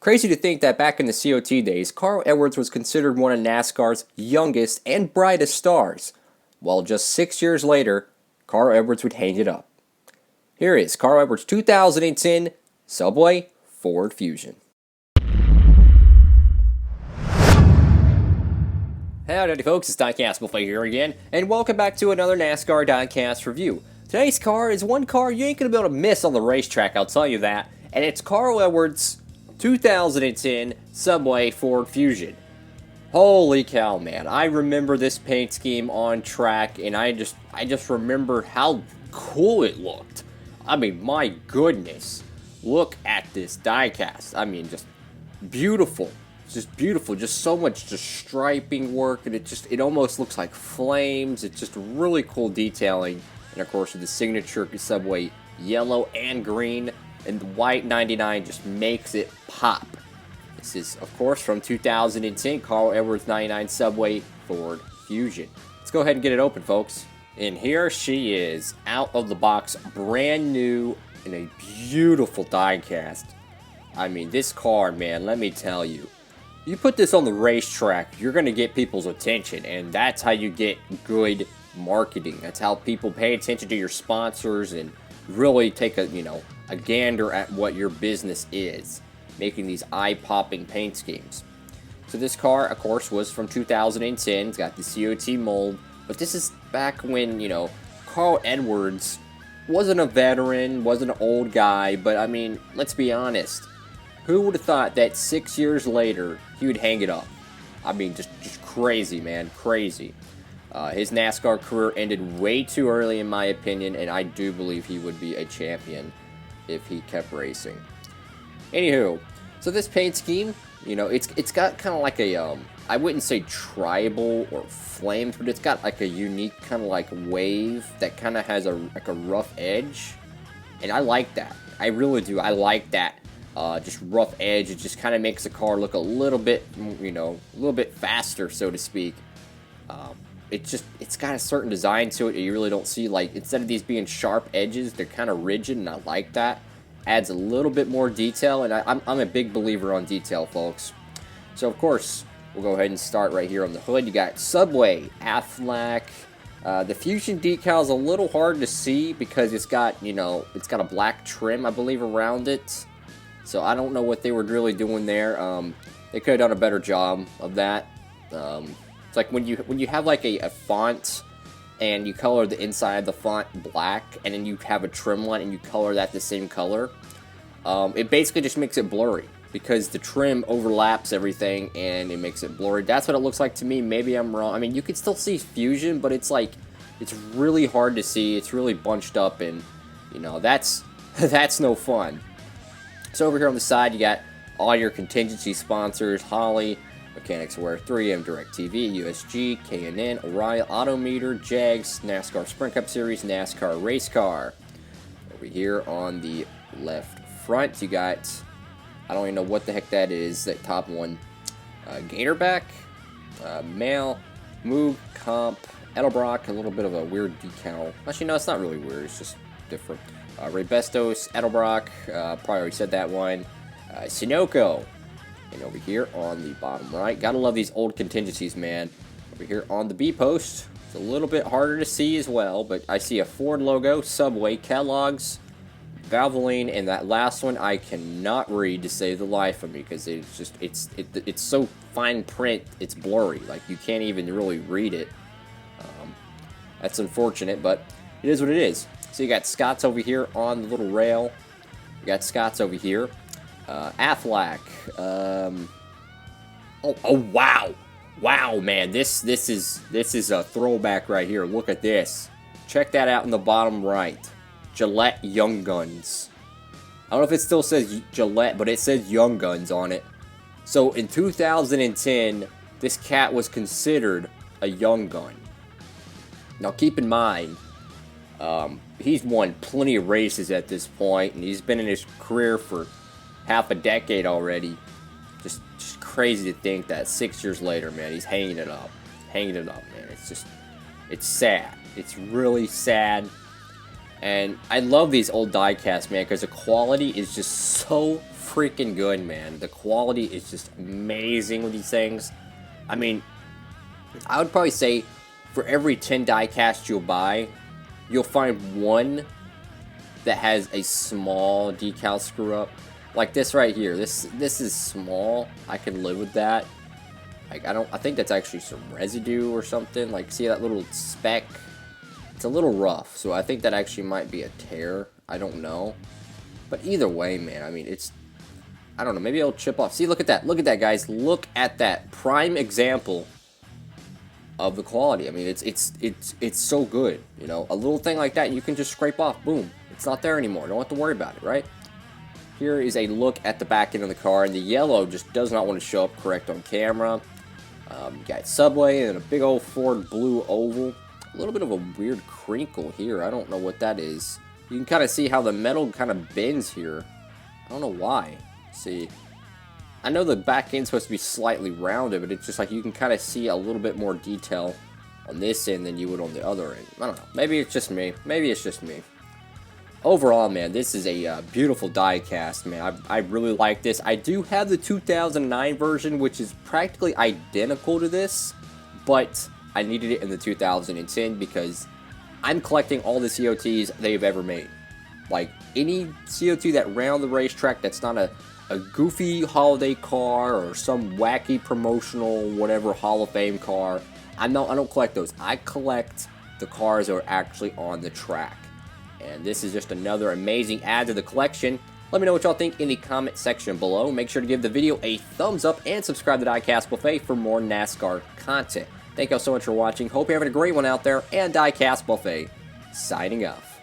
Crazy to think that back in the COT days, Carl Edwards was considered one of NASCAR's youngest and brightest stars, while just 6 years later, Carl Edwards would hang it up. Here is Carl Edwards' 2010 Subway Ford Fusion. Howdy folks, it's Diecastbuffet here again, and welcome back to another NASCAR Diecast review. Today's car is one car you ain't gonna be able to miss on the racetrack, I'll tell you that, and it's Carl Edwards' 2010 Subway Ford Fusion. Holy cow, man, I remember this paint scheme on track, and I just remember how cool it looked. I mean, my goodness, look at this diecast. I mean, just beautiful. It's just beautiful, just so much just striping work, and it almost looks like flames. It's just really cool detailing, and of course with the signature Subway yellow and green, and the white 99 just makes it pop. This is of course from 2010 Carl Edwards 99 Subway Ford Fusion. Let's go ahead and get it open, folks. And here she is, out of the box, brand new, in a beautiful diecast. I mean, this car, man, let me tell you. You put this on the racetrack, you're going to get people's attention, and that's how you get good marketing. That's how people pay attention to your sponsors and really take a gander at what your business is, making these eye-popping paint schemes. So this car, of course, was from 2010. It's got the COT mold, but this is back when, Carl Edwards wasn't a veteran, wasn't an old guy, but I mean, let's be honest. Who would have thought that 6 years later, he would hang it up? I mean, just crazy, man, crazy. His NASCAR career ended way too early, in my opinion, and I do believe he would be a champion if he kept racing. Anywho, so this paint scheme, it's got kind of like a, I wouldn't say tribal or flames, but it's got like a unique kind of like wave that kind of has a rough edge, and I like that. I really do. I like that. Just rough edge. It just kind of makes the car look a little bit, a little bit faster, so to speak. It's got a certain design to it that you really don't see. Like, instead of these being sharp edges, they're kind of rigid, and I like that. Adds a little bit more detail, and I'm a big believer on detail, folks. So, of course, we'll go ahead and start right here on the hood. You got Subway, Aflac. The Fusion decal is a little hard to see because it's got, it's got a black trim, I believe, around it. So I don't know what they were really doing there. They could have done a better job of that. It's like when you have like a font and you color the inside of the font black, and then you have a trim line and you color that the same color. It basically just makes it blurry because the trim overlaps everything and it makes it blurry. That's what it looks like to me. Maybe I'm wrong. I mean, you can still see Fusion, but it's like it's really hard to see. It's really bunched up, and that's no fun. So over here on the side, you got all your contingency sponsors: Holly, Mechanics Aware, 3M, DirecTV, USG, K&N, O'Reilly, Autometer, Jags, NASCAR Sprint Cup Series, NASCAR Race Car. Over here on the left front, you got, I don't even know what the heck that is, that top one. Gatorback, Mail, Moog, Comp, Edelbrock, a little bit of a weird decal. Actually, no, it's not really weird, it's just different. Ray Bestos, Edelbrock, probably already said that one. Sunoco. And over here on the bottom right, gotta love these old contingencies, man. Over here on the B post, it's a little bit harder to see as well, but I see a Ford logo, Subway, Kellogg's, Valvoline, and that last one I cannot read to save the life of me because it's so fine print, it's blurry. Like, you can't even really read it. That's unfortunate, but it is what it is. So you got Scott's over here on the little rail. You got Scott's over here. Aflac. Oh wow, wow, man, this is a throwback right here. Look at this. Check that out in the bottom right. Gillette Young Guns. I don't know if it still says Gillette, but it says Young Guns on it. So in 2010, this cat was considered a young gun. Now keep in mind, he's won plenty of races at this point, and he's been in his career for half a decade already. Just crazy to think that 6 years later, man, he's hanging it up, man. It's sad. It's really sad. And I love these old diecasts, man, because the quality is just so freaking good, man. The quality is just amazing with these things. I mean, I would probably say for every 10 die-casts you'll buy, you'll find one that has a small decal screw up. Like this right here. This is small. I can live with that. Like I think that's actually some residue or something. Like see that little speck? It's a little rough. So I think that actually might be a tear. I don't know. But either way, man, I mean I don't know, maybe it'll chip off. See, look at that. Look at that, guys. Look at that. Prime example of the quality. I mean, it's so good, you know. A little thing like that, you can just scrape off. Boom. It's not there anymore. Don't have to worry about it, right? Here is a look at the back end of the car, and the yellow just does not want to show up correct on camera. You got Subway and a big old Ford blue oval. A little bit of a weird crinkle here. I don't know what that is. You can kind of see how the metal kind of bends here. I don't know why. See, I know the back end's supposed to be slightly rounded, but it's just like you can kind of see a little bit more detail on this end than you would on the other end. I don't know. Maybe it's just me. Maybe it's just me. Overall, man, this is a beautiful die cast, man. I really like this. I do have the 2009 version, which is practically identical to this, but I needed it in the 2010 because I'm collecting all the COTs they've ever made. Like, any COT that ran on the racetrack that's not a goofy holiday car or some wacky promotional whatever Hall of Fame car, I don't collect those. I collect the cars that are actually on the track. And this is just another amazing add to the collection. Let me know what y'all think in the comment section below. Make sure to give the video a thumbs up and subscribe to Diecast Buffet for more NASCAR content. Thank y'all so much for watching. Hope you're having a great one out there. And Diecast Buffet, signing off.